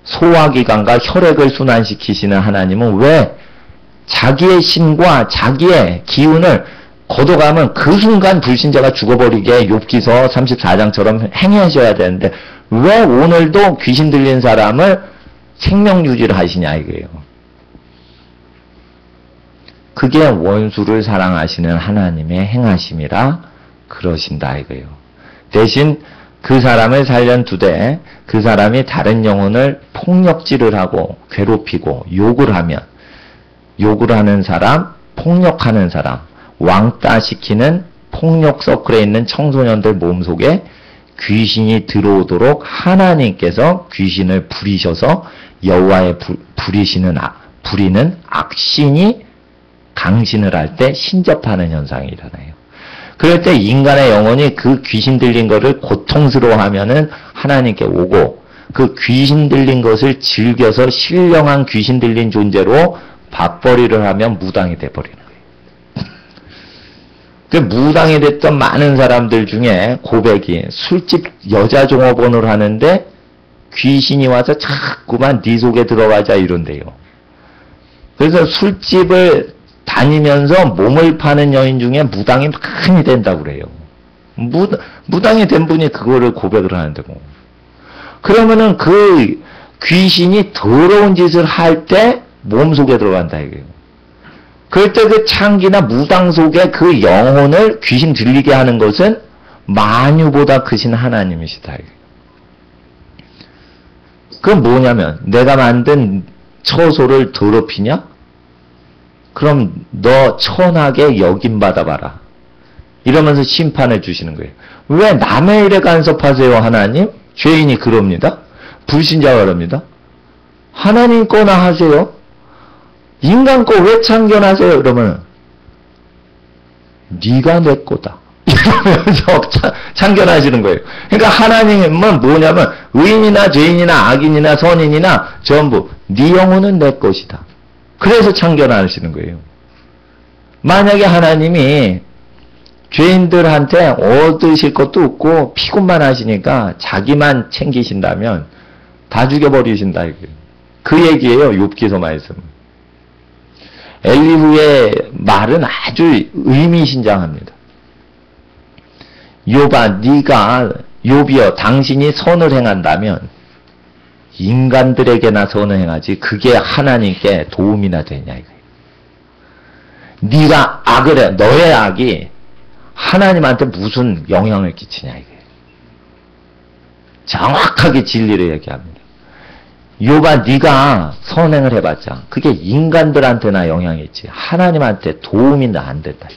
소화기관과 혈액을 순환시키시는 하나님은 왜 자기의 신과 자기의 기운을 걷어가면 그 순간 불신자가 죽어버리게 욥기서 34장처럼 행하셔야 되는데 왜 오늘도 귀신 들린 사람을 생명 유지를 하시냐 이거예요. 그게 원수를 사랑하시는 하나님의 행하심이라 그러신다 이거예요. 대신 그 사람을 살려두되 그 사람이 다른 영혼을 폭력질을 하고 괴롭히고 욕을 하면 욕을 하는 사람, 폭력하는 사람, 왕따시키는 폭력 서클에 있는 청소년들 몸속에 귀신이 들어오도록 하나님께서 귀신을 부리셔서 여호와의 부리는 악신이 강신을 할 때 신접하는 현상이 일어나요. 그럴 때 인간의 영혼이 그 귀신 들린 것을 고통스러워하면은 하나님께 오고 그 귀신 들린 것을 즐겨서 신령한 귀신 들린 존재로 밥벌이를 하면 무당이 돼버리는 거예요. 그 무당이 됐던 많은 사람들 중에 고백이 술집 여자 종업원을 하는데 귀신이 와서 자꾸만 네 속에 들어가자 이런대요. 그래서 술집을 다니면서 몸을 파는 여인 중에 무당이 많이 된다고 그래요. 무당이 된 분이 그거를 고백을 하는데고. 그러면은 그 귀신이 더러운 짓을 할 때 몸속에 들어간다 이거예요. 그럴 때 그 창기나 무당 속에 그 영혼을 귀신 들리게 하는 것은 만유보다 크신 하나님이시다 이거예요. 그건 뭐냐면 내가 만든 처소를 더럽히냐? 그럼 너 천하게 여김받아봐라. 이러면서 심판해 주시는 거예요. 왜 남의 일에 간섭하세요 하나님? 죄인이 그럽니다. 불신자가 그럽니다. 하나님 거나 하세요. 인간 거 왜 참견하세요? 그러면 네가 내 거다. 이러면서 참견하시는 거예요. 그러니까 하나님은 뭐냐면 의인이나 죄인이나 악인이나 선인이나 전부 네 영혼은 내 것이다. 그래서 참견하시는 거예요. 만약에 하나님이 죄인들한테 얻으실 것도 없고 피곤만 하시니까 자기만 챙기신다면 다 죽여버리신다 이거예요. 그 얘기예요. 욥기서 말씀. 엘리후의 말은 아주 의미심장합니다. 욥아 네가 욥이여 당신이 선을 행한다면 인간들에게나 선을 행하지 그게 하나님께 도움이나 되냐 이거예요. 네가 악을 해. 너의 악이 하나님한테 무슨 영향을 끼치냐 이거예요. 정확하게 진리를 얘기합니다. 욥아 네가 선행을 해봤자 그게 인간들한테나 영향이 있지 하나님한테 도움이 안 된다.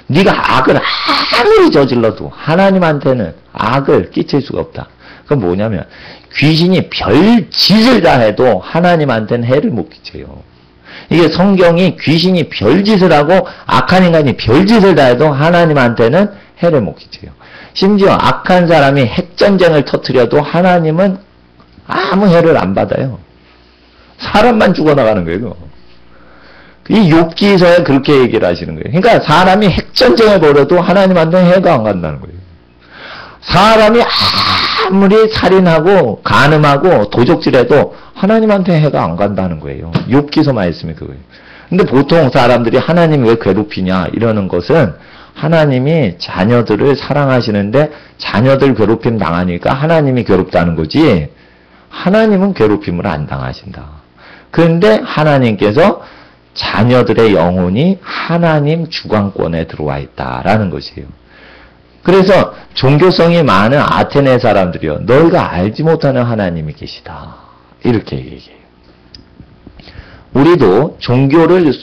네가 악을 아무리 저질러도 하나님한테는 악을 끼칠 수가 없다. 그건 뭐냐면 귀신이 별짓을 다 해도 하나님한테는 해를 못 끼쳐요. 이게 성경이 귀신이 별짓을 하고 악한 인간이 별짓을 다 해도 하나님한테는 해를 못 끼쳐요. 심지어 악한 사람이 핵전쟁을 터뜨려도 하나님은 아무 해를 안 받아요. 사람만 죽어나가는 거예요. 이 욥기서에 그렇게 얘기를 하시는 거예요. 그러니까 사람이 핵전쟁을 벌여도 하나님한테는 해가 안 간다는 거예요. 사람이 아무리 살인하고 간음하고 도적질해도 하나님한테 해가 안 간다는 거예요. 욥기서 말씀이 그거예요. 근데 보통 사람들이 하나님 왜 괴롭히냐 이러는 것은 하나님이 자녀들을 사랑하시는데 자녀들 괴롭힘 당하니까 하나님이 괴롭다는 거지 하나님은 괴롭힘을 안 당하신다. 그런데 하나님께서 자녀들의 영혼이 하나님 주관권에 들어와 있다라는 것이에요. 그래서 종교성이 많은 아테네 사람들이요. 너희가 알지 못하는 하나님이 계시다. 이렇게 얘기해요. 우리도 종교를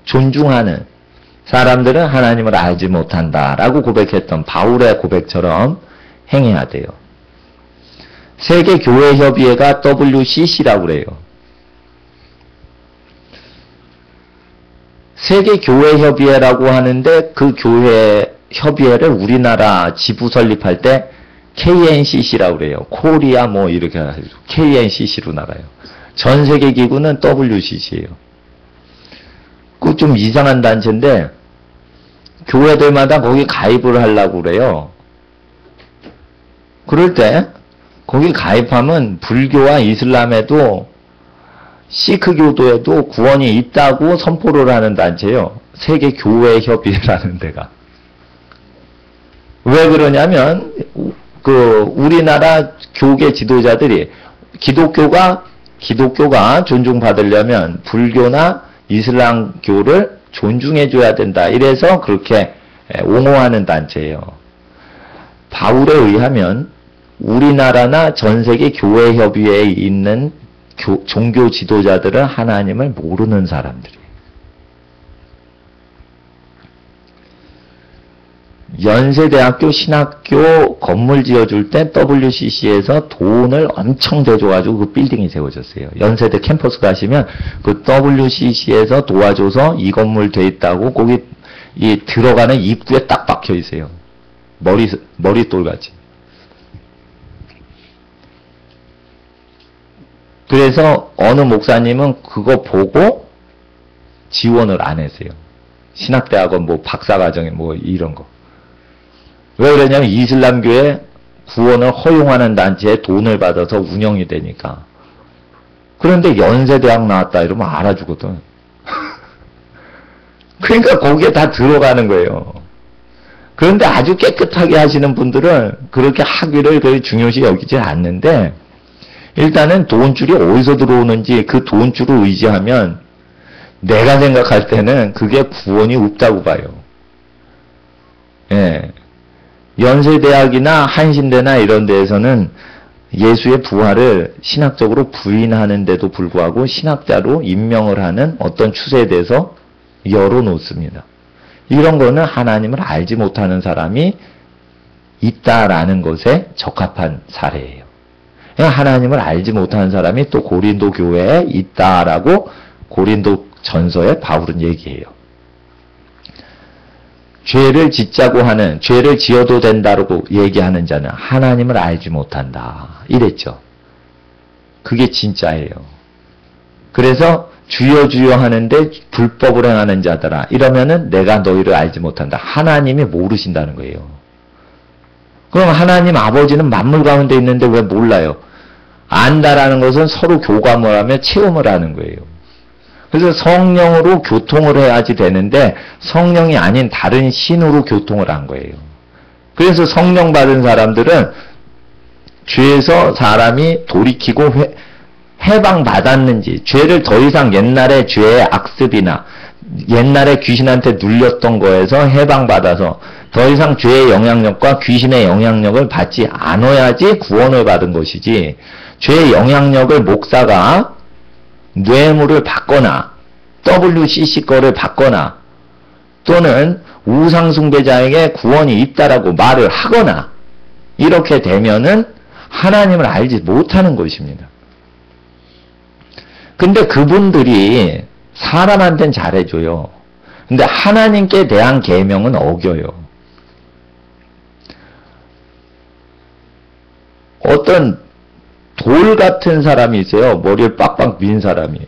존중하는 사람들은 하나님을 알지 못한다라고 고백했던 바울의 고백처럼 행해야 돼요. 세계교회협의회가 WCC라고 그래요. 세계교회협의회라고 하는데 그 교회 협의회를 우리나라 지부 설립할 때 KNCC라고 그래요. 코리아 뭐 이렇게 해가지고 KNCC로 나가요. 전 세계 기구는 WCC예요. 그 좀 이상한 단체인데 교회들마다 거기 가입을 하려고 그래요. 그럴 때 거기 가입하면 불교와 이슬람에도 시크교도에도 구원이 있다고 선포를 하는 단체예요. 세계교회협의회라는 데가. 왜 그러냐면 우리나라 교계 지도자들이 기독교가 존중받으려면 불교나 이슬람교를 존중해줘야 된다. 이래서 그렇게 옹호하는 단체예요. 바울에 의하면 우리나라나 전세계 교회협의회에 있는 종교 지도자들은 하나님을 모르는 사람들이에요. 연세대학교 신학교 건물 지어줄 때 WCC에서 돈을 엄청 대줘가지고 그 빌딩이 세워졌어요. 연세대 캠퍼스 가시면 그 WCC에서 도와줘서 이 건물 돼 있다고 거기 들어가는 입구에 딱 박혀 있어요. 머릿돌같이. 그래서 어느 목사님은 그거 보고 지원을 안 했어요. 신학대학원 뭐 박사과정에 뭐 이런 거. 왜 그러냐면 이슬람교에 구원을 허용하는 단체에 돈을 받아서 운영이 되니까. 그런데 연세대학 나왔다 이러면 알아주거든. 그러니까 거기에 다 들어가는 거예요. 그런데 아주 깨끗하게 하시는 분들은 그렇게 학위를 중요시 여기지 않는데 일단은 돈줄이 어디서 들어오는지 그 돈줄을 의지하면 내가 생각할 때는 그게 구원이 없다고 봐요. 예. 연세대학이나 한신대나 이런 데에서는 예수의 부활을 신학적으로 부인하는데도 불구하고 신학자로 임명을 하는 어떤 추세에 대해서 열어놓습니다. 이런 거는 하나님을 알지 못하는 사람이 있다라는 것에 적합한 사례예요. 하나님을 알지 못하는 사람이 또 고린도 교회에 있다라고 고린도 전서에 바울은 얘기해요. 죄를 짓자고 하는, 죄를 지어도 된다고 얘기하는 자는 하나님을 알지 못한다. 이랬죠. 그게 진짜예요. 그래서 주여 주여 하는데 불법을 행하는 자들아 이러면은 내가 너희를 알지 못한다. 하나님이 모르신다는 거예요. 그럼 하나님 아버지는 만물 가운데 있는데 왜 몰라요? 안다라는 것은 서로 교감을 하며 체험을 하는 거예요. 그래서 성령으로 교통을 해야지 되는데 성령이 아닌 다른 신으로 교통을 한 거예요. 그래서 성령 받은 사람들은 죄에서 사람이 돌이키고 해방받았는지 죄를 더 이상 옛날에 죄의 악습이나 옛날에 귀신한테 눌렸던 거에서 해방받아서 더 이상 죄의 영향력과 귀신의 영향력을 받지 않아야지 구원을 받은 것이지 죄의 영향력을 목사가 뇌물을 받거나 WCC 거를 받거나 또는 우상숭배자에게 구원이 있다라고 말을 하거나 이렇게 되면은 하나님을 알지 못하는 것입니다. 근데 그분들이 사람한테는 잘해줘요. 근데 하나님께 대한 계명은 어겨요. 어떤 돌 같은 사람이 있어요. 머리를 빡빡 민 사람이.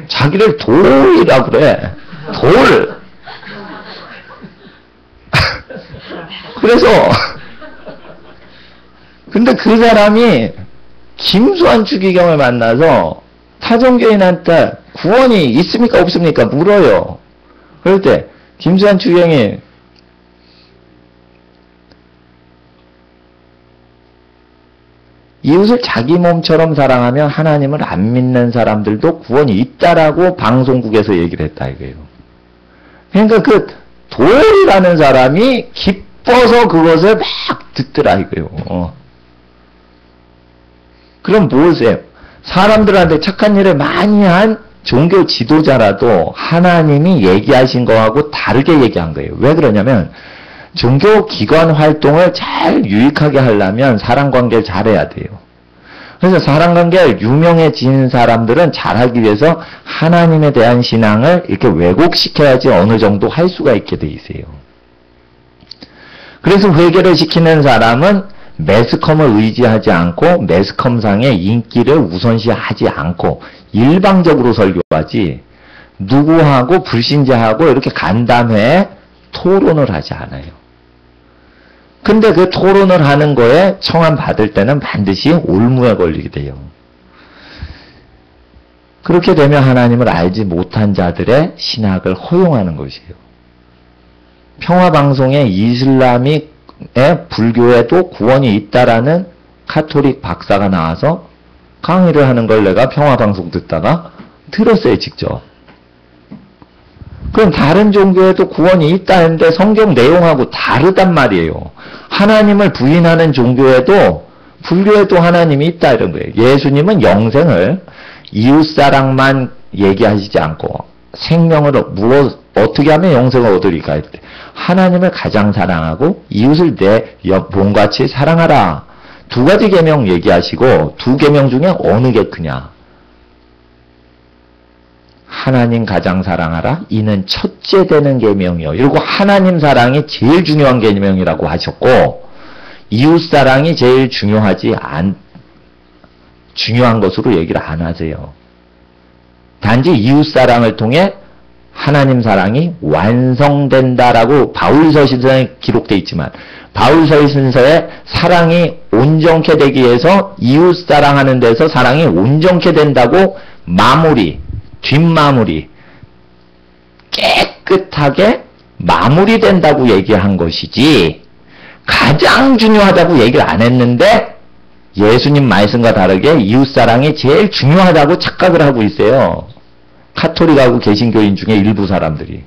자기를 돌이라 그래. 돌. 그래서 근데 그 사람이 김수환 추기경을 만나서 타종교인한테 구원이 있습니까 없습니까 물어요. 그럴 때 김수환 추기경이 이웃을 자기 몸처럼 사랑하면 하나님을 안 믿는 사람들도 구원이 있다라고 방송국에서 얘기를 했다 이거예요. 그러니까 그 돌이라는 사람이 기뻐서 그것을 막 듣더라 이거예요. 그럼 무엇이에요? 사람들한테 착한 일을 많이 한 종교 지도자라도 하나님이 얘기하신 거하고 다르게 얘기한 거예요. 왜 그러냐면 종교 기관 활동을 잘 유익하게 하려면 사람관계를 잘해야 돼요. 그래서 사람관계를 유명해진 사람들은 잘하기 위해서 하나님에 대한 신앙을 이렇게 왜곡시켜야지 어느 정도 할 수가 있게 돼 있어요. 그래서 회개를 시키는 사람은 매스컴을 의지하지 않고 매스컴상의 인기를 우선시하지 않고 일방적으로 설교하지 누구하고 불신자하고 이렇게 간담회 토론을 하지 않아요. 근데 그 토론을 하는 거에 청함 받을 때는 반드시 올무에 걸리게 돼요. 그렇게 되면 하나님을 알지 못한 자들의 신학을 허용하는 것이에요. 평화방송에 이슬람의 불교에도 구원이 있다라는 카톨릭 박사가 나와서 강의를 하는 걸 내가 평화방송 듣다가 들었어요, 직접. 그럼 다른 종교에도 구원이 있다 했는데 성경 내용하고 다르단 말이에요. 하나님을 부인하는 종교에도 불교에도 하나님이 있다 이런 거예요. 예수님은 영생을 이웃사랑만 얘기하시지 않고 생명을 어떻게 하면 영생을 얻으리까 할 때 하나님을 가장 사랑하고 이웃을 내 몸같이 사랑하라. 두 가지 계명 얘기하시고 두 계명 중에 어느 게 크냐? 하나님 가장 사랑하라. 이는 첫째 되는 계명이요. 이러고 하나님 사랑이 제일 중요한 계명이라고 하셨고 이웃 사랑이 제일 중요한 것으로 얘기를 안 하세요. 단지 이웃 사랑을 통해 하나님 사랑이 완성된다라고 바울서신서에 기록되어 있지만 바울서신서에 사랑이 온전케 되기 위해서 이웃 사랑하는 데서 사랑이 온전케 된다고 뒷마무리 깨끗하게 마무리된다고 얘기한 것이지 가장 중요하다고 얘기를 안 했는데 예수님 말씀과 다르게 이웃사랑이 제일 중요하다고 착각을 하고 있어요. 카톨릭하고 개신교인 중에 일부 사람들이.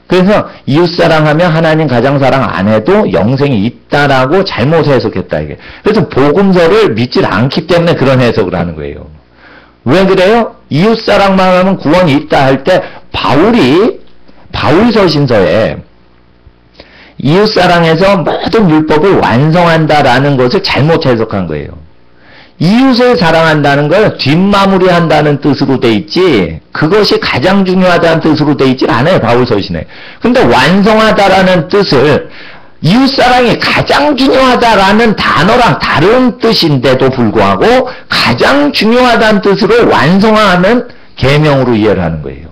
그래서 이웃사랑하면 하나님 가장 사랑 안 해도 영생이 있다라고 잘못 해석했다 이게. 그래서 복음서를 믿질 않기 때문에 그런 해석을 하는 거예요. 왜 그래요? 이웃사랑만 하면 구원이 있다 할 때 바울서신서에 이웃사랑에서 모든 율법을 완성한다라는 것을 잘못 해석한 거예요. 이웃을 사랑한다는 걸 뒷마무리한다는 뜻으로 돼 있지 그것이 가장 중요하다는 뜻으로 돼 있질 않아요. 바울서신에. 근데 완성하다라는 뜻을 이웃사랑이 가장 중요하다라는 단어랑 다른 뜻인데도 불구하고 가장 중요하다는 뜻으로 완성하는 계명으로 이해를 하는 거예요.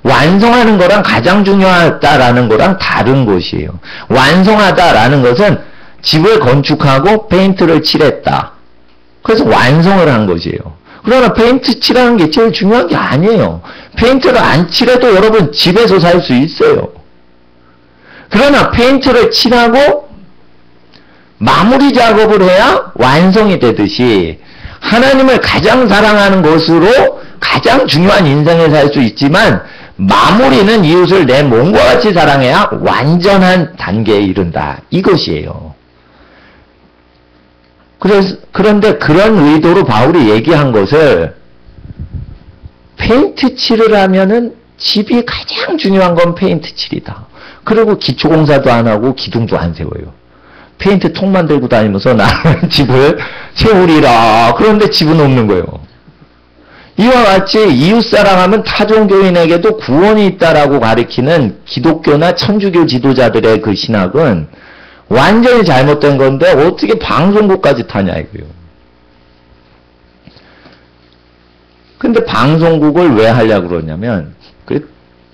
완성하는 거랑 가장 중요하다라는 거랑 다른 것이에요. 완성하다라는 것은 집을 건축하고 페인트를 칠했다. 그래서 완성을 한 것이에요. 그러나 페인트 칠하는 게 제일 중요한 게 아니에요. 페인트를 안 칠해도 여러분 집에서 살 수 있어요. 그러나 페인트를 칠하고 마무리 작업을 해야 완성이 되듯이 하나님을 가장 사랑하는 것으로 가장 중요한 인생을 살 수 있지만 마무리는 이웃을 내 몸과 같이 사랑해야 완전한 단계에 이른다. 이것이에요. 그런데 그런 의도로 바울이 얘기한 것을 페인트 칠을 하면은 집이 가장 중요한 건 페인트 칠이다. 그리고 기초공사도 안 하고 기둥도 안 세워요. 페인트 통만 들고 다니면서 나는 집을 세우리라. 그런데 집은 없는 거예요. 이와 같이 이웃사랑하면 타종교인에게도 구원이 있다라고 가리키는 기독교나 천주교 지도자들의 그 신학은 완전히 잘못된 건데 어떻게 방송국까지 타냐 이거예요. 근데 방송국을 왜 하려고 그러냐면 그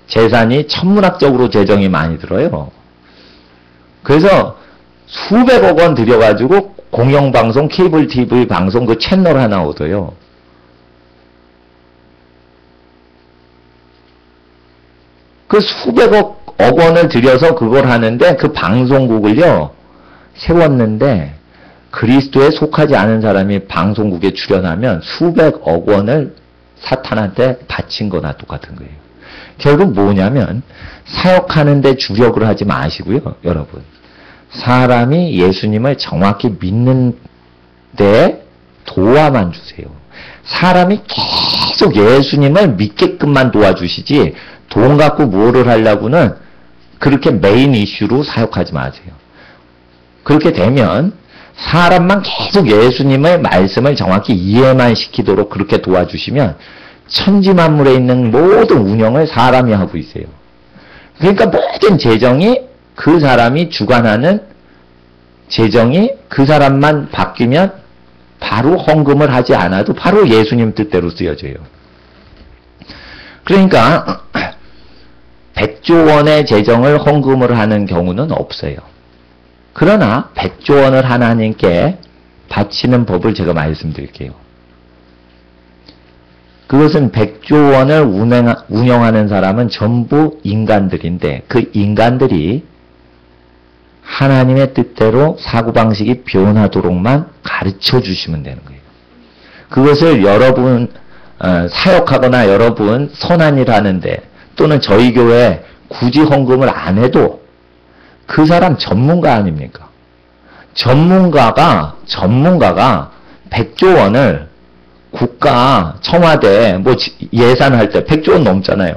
재산이 천문학적으로 재정이 많이 들어요. 그래서 수백억 원 들여가지고 공영방송, 케이블 TV 방송 그 채널 하나 얻어요. 그 수백억 원을 들여서 그걸 하는데 그 방송국을요 세웠는데 그리스도에 속하지 않은 사람이 방송국에 출연하면 수백억 원을 사탄한테 바친 거나 똑같은 거예요. 결국 뭐냐면 사역하는 데 주력을 하지 마시고요. 여러분. 사람이 예수님을 정확히 믿는 데 도와만 주세요. 사람이 계속 예수님을 믿게끔만 도와주시지 돈 갖고 뭐를 하려고는 그렇게 메인 이슈로 사역하지 마세요. 그렇게 되면 사람만 계속 예수님의 말씀을 정확히 이해만 시키도록 그렇게 도와주시면 천지만물에 있는 모든 운영을 사람이 하고 있어요. 그러니까 모든 재정이 그 사람이 주관하는 재정이 그 사람만 바뀌면 바로 헌금을 하지 않아도 바로 예수님 뜻대로 쓰여져요. 그러니까 100조 원의 재정을 헌금을 하는 경우는 없어요. 그러나 100조 원을 하나님께 바치는 법을 제가 말씀드릴게요. 그것은 100조 원을 운영하는 사람은 전부 인간들인데 그 인간들이 하나님의 뜻대로 사고방식이 변하도록만 가르쳐 주시면 되는 거예요. 그것을 여러분 사역하거나 여러분 선한 일 하는데 또는 저희 교회 굳이 헌금을 안 해도 그 사람 전문가 아닙니까? 전문가가 100조 원을 국가 청와대 뭐 예산할 때 100조 원 넘잖아요.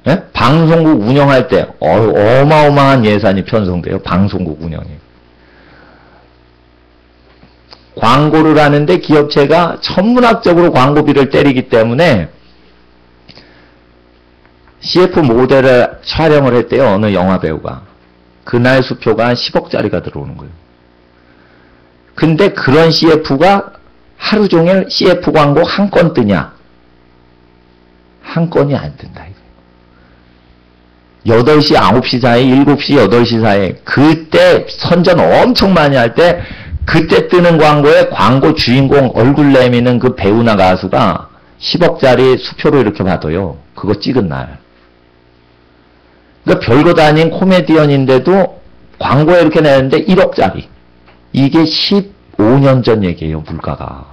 예? 방송국 운영할 때 어마어마한 예산이 편성돼요. 방송국 운영이. 광고를 하는데 기업체가 천문학적으로 광고비를 때리기 때문에 CF 모델을 촬영을 했대요. 어느 영화배우가. 그날 수표가 10억짜리가 들어오는 거예요. 근데 그런 CF가 하루 종일 CF 광고 한 건 뜨냐? 한 건이 안 뜬다. 8시, 9시 사이, 7시, 8시 사이 그때 선전 엄청 많이 할 때 그때 뜨는 광고에 광고 주인공 얼굴 내미는 그 배우나 가수가 10억짜리 수표로 이렇게 받아요. 그거 찍은 날. 그러니까 별것도 아닌 코미디언인데도 광고에 이렇게 내는데 1억짜리. 이게 15년 전 얘기예요. 물가가.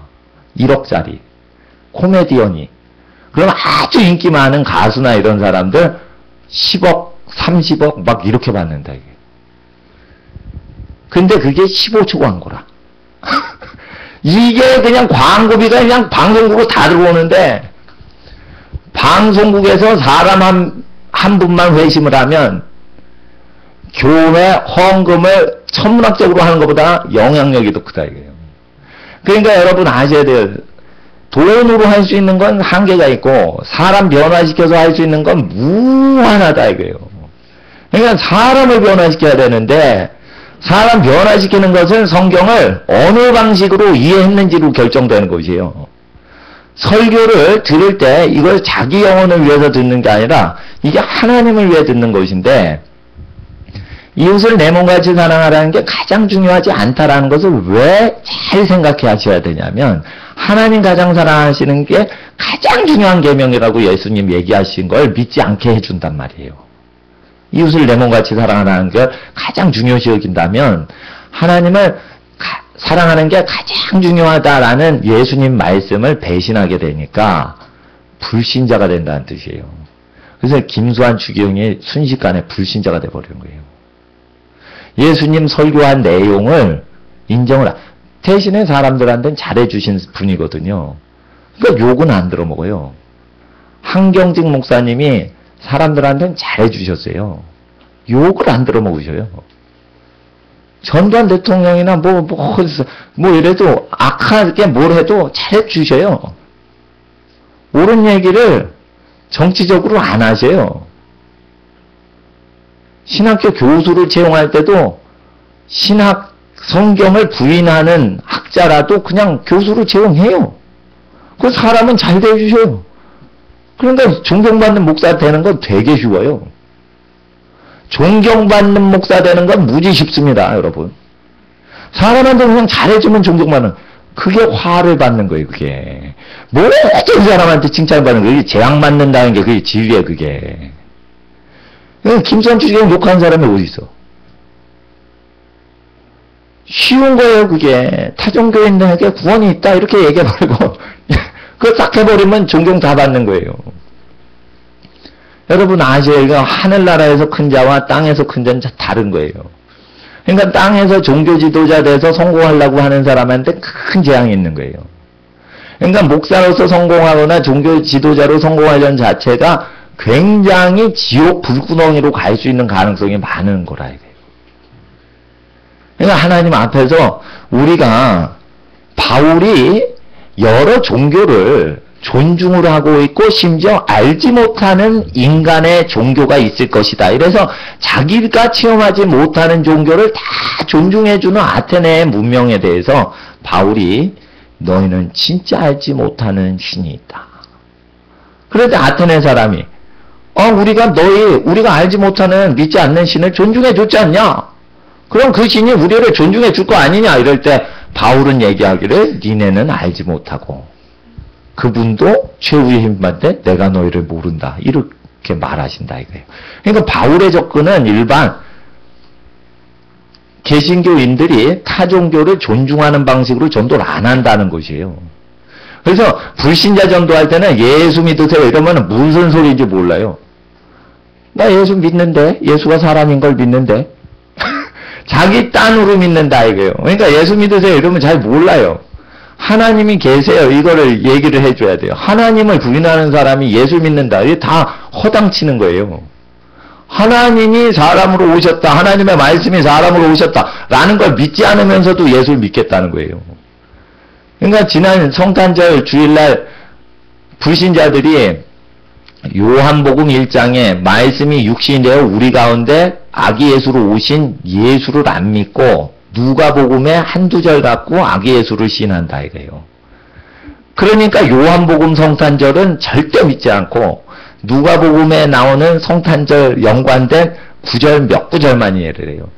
1억짜리. 코미디언이. 그럼 아주 인기 많은 가수나 이런 사람들 10억, 30억 막 이렇게 받는다. 이게. 근데 그게 15초 광고라. 이게 그냥 광고비가 그냥 방송국으로 다 들어오는데 방송국에서 사람 한 분만 회심을 하면 교회 헌금을 천문학적으로 하는 것보다 영향력이 더 크다 이거예요. 그러니까 여러분 아셔야 돼요. 돈으로 할 수 있는 건 한계가 있고 사람 변화시켜서 할 수 있는 건 무한하다 이거예요. 그러니까 사람을 변화시켜야 되는데 사람 변화시키는 것은 성경을 어느 방식으로 이해했는지로 결정되는 것이에요. 설교를 들을 때 이걸 자기 영혼을 위해서 듣는 게 아니라 이게 하나님을 위해 듣는 것인데 이웃을 내 몸같이 사랑하라는 게 가장 중요하지 않다라는 것을 왜 잘 생각해 하셔야 되냐면 하나님 가장 사랑하시는 게 가장 중요한 계명이라고 예수님 얘기하신 걸 믿지 않게 해준단 말이에요. 이웃을 내 몸같이 사랑하라는 게 가장 중요시 여긴다면 하나님을 사랑하는 게 가장 중요하다라는 예수님 말씀을 배신하게 되니까 불신자가 된다는 뜻이에요. 그래서 김수환 주기영이 순식간에 불신자가 돼버리는 거예요. 예수님 설교한 내용을 인정을 대신에 사람들한테는 잘해주신 분이거든요. 그러니까 욕은 안 들어먹어요. 한경직 목사님이 사람들한테는 잘해주셨어요. 욕을 안 들어먹으셔요. 전두환 대통령이나 뭐 이래도 악하게 뭘 해도 잘해주셔요. 옳은 얘기를 정치적으로 안 하세요. 신학교 교수를 채용할 때도 성경을 부인하는 학자라도 그냥 교수를 채용해요. 그 사람은 잘 대해주셔요. 그러니까 존경받는 목사 되는 건 되게 쉬워요. 존경받는 목사 되는 건 무지 쉽습니다, 여러분. 사람한테 그냥 잘해주면 존경받는, 그게 화를 받는 거예요, 그게. 모든 사람한테 칭찬받는 거예요. 그게 재앙받는다는 게 그게 진리예요, 그게. 김선주에 욕하는 사람이 어디 있어? 쉬운 거예요, 그게. 타종교인들에게 구원이 있다, 이렇게 얘기해버리고, 그거 딱 해버리면 존경 다 받는 거예요. 여러분 아셔요? 이거 하늘나라에서 큰 자와 땅에서 큰 자는 다른 거예요. 그러니까 땅에서 종교 지도자 돼서 성공하려고 하는 사람한테 큰 재앙이 있는 거예요. 그러니까 목사로서 성공하거나 종교 지도자로 성공하려는 자체가 굉장히 지옥 불구덩이로 갈 수 있는 가능성이 많은 거라 이거예요. 그러니까 하나님 앞에서 우리가 바울이 여러 종교를 존중을 하고 있고 심지어 알지 못하는 인간의 종교가 있을 것이다. 이래서 자기가 체험하지 못하는 종교를 다 존중해주는 아테네의 문명에 대해서 바울이 너희는 진짜 알지 못하는 신이 있다. 그런데 아테네 사람이 우리가 알지 못하는 믿지 않는 신을 존중해 줬지 않냐? 그럼 그 신이 우리를 존중해 줄 거 아니냐? 이럴 때 바울은 얘기하기를 니네는 알지 못하고 그분도 최후의 힘만데 내가 너희를 모른다. 이렇게 말하신다 이거예요. 그러니까 바울의 접근은 일반 개신교인들이 타 종교를 존중하는 방식으로 전도를 안 한다는 것이에요. 그래서 불신자 전도할 때는 예수 믿으세요 이러면 무슨 소리인지 몰라요. 나 예수 믿는데, 예수가 사람인 걸 믿는데 자기 딴으로 믿는다 이거예요. 그러니까 예수 믿으세요 이러면 잘 몰라요. 하나님이 계세요 이거를 얘기를 해줘야 돼요. 하나님을 부인하는 사람이 예수 믿는다 이게 다 허당치는 거예요. 하나님이 사람으로 오셨다, 하나님의 말씀이 사람으로 오셨다 라는 걸 믿지 않으면서도 예수를 믿겠다는 거예요. 그러니까 지난 성탄절 주일날 불신자들이 요한복음 1장에 말씀이 육신이 되어 우리 가운데 아기 예수로 오신 예수를 안 믿고 누가복음에 한두 절 갖고 아기 예수를 시인한다 이거예요. 그러니까 요한복음 성탄절은 절대 믿지 않고 누가복음에 나오는 성탄절 연관된 구절 몇 구절만 이해를 해요.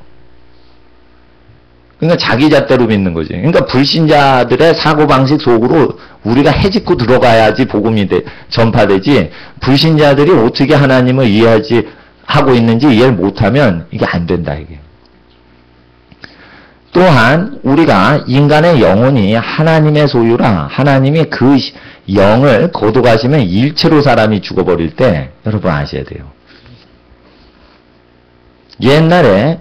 그러니까 자기 잣대로 믿는 거지. 그러니까 불신자들의 사고방식 속으로 우리가 해집고 들어가야지 복음이 전파되지, 불신자들이 어떻게 하나님을 하고 있는지 이해를 못하면 이게 안 된다 이게. 또한 우리가 인간의 영혼이 하나님의 소유라 하나님이 그 영을 거둬가시면 일체로 사람이 죽어버릴 때 여러분 아셔야 돼요. 옛날에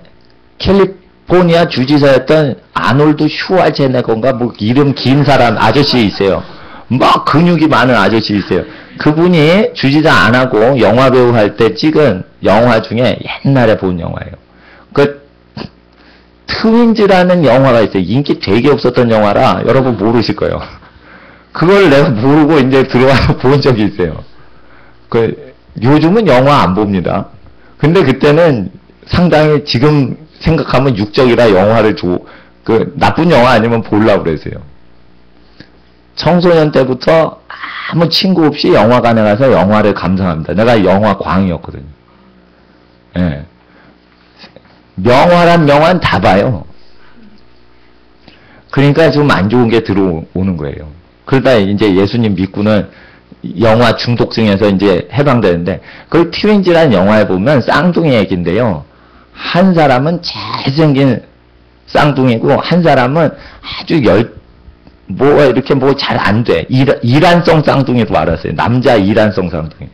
캘리포니아 주지사였던 아놀드 슈왈제네거인가 뭐 이름 긴 사람 아저씨 있어요. 막 근육이 많은 아저씨 있어요. 그분이 주지사 안 하고 영화배우 할 때 찍은 영화 중에 옛날에 본 영화예요. 그 트윈즈라는 영화가 있어요. 인기 되게 없었던 영화라 여러분 모르실 거예요. 그걸 내가 모르고 이제 들어와서 본 적이 있어요. 요즘은 영화 안 봅니다. 근데 그때는 상당히 지금 생각하면 육적이라 영화를 나쁜 영화 아니면 보려고 그랬어요. 청소년 때부터 아무 친구 없이 영화관에 가서 영화를 감상합니다. 내가 영화 광이었거든요. 예. 명화란 명화는 다 봐요. 그러니까 좀 안 좋은 게 들어오는 거예요. 그러다 이제 예수님 믿고는 영화 중독증에서 이제 해방되는데, 그 트윈즈라는 영화에 보면 쌍둥이 얘기인데요. 한 사람은 잘생긴 쌍둥이고, 한 사람은 아주 이렇게 잘 안 돼. 이란성 쌍둥이로 알았어요. 남자 이란성 쌍둥이.